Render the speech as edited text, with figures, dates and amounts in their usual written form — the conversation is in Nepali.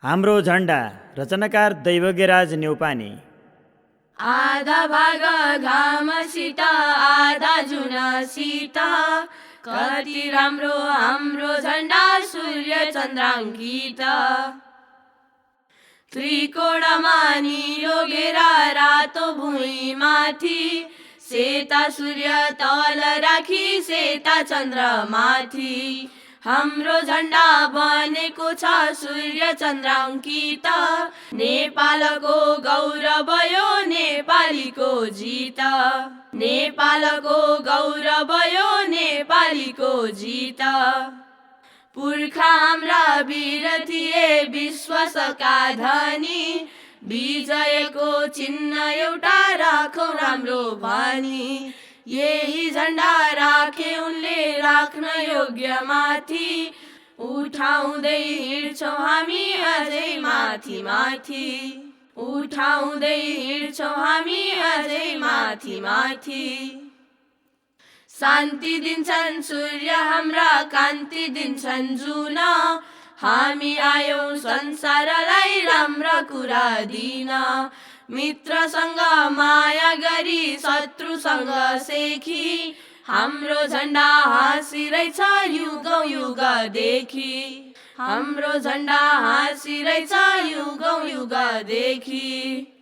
हाम्रो झण्डा रचनाकार दैवज्ञराज न्यौपाने। आधा भाग घामसित आधा जुनसित कति राम्रो हाम्रो झण्डा सूर्य चन्द्राङ्कित। त्रिकोणमा निलो घेरा रातो भुइँमाथि सेता सूर्य तल राखी सेता चन्द्र माथि। हाम्रो झण्डा बनेको छ सूर्य चन्द्राङ्कित। नेपालको गौरव यो नेपालीको जित। नेपालको गौरव यो नेपालीको जित। पुर्खा हाम्रा वीर थिए विश्वासका धनी। विजयको चिन्ह एउटा राखौँ राम्रो भनी। यही झण्डा राखे उनले राख्न योग्य माथि। उठाउँदै हिँड्छौँ हामी अझै माथि माथि। उठाउँदै हिँड्छौँ हामी अझै माथि माथि। शान्ति दिन्छन् सूर्य हाम्रा कान्ति दिन्छन् जुन। हामी आयौँ संसारलाई राम्रा कुरा दिन। मित्रसँग माया गरी शत्रुसँग सेखी। हाम्रो झण्डा हाँसिरहेछ युगौँ युगदेखि। हाम्रो झण्डा हाँसिरहेछ युगौँ युगदेखि।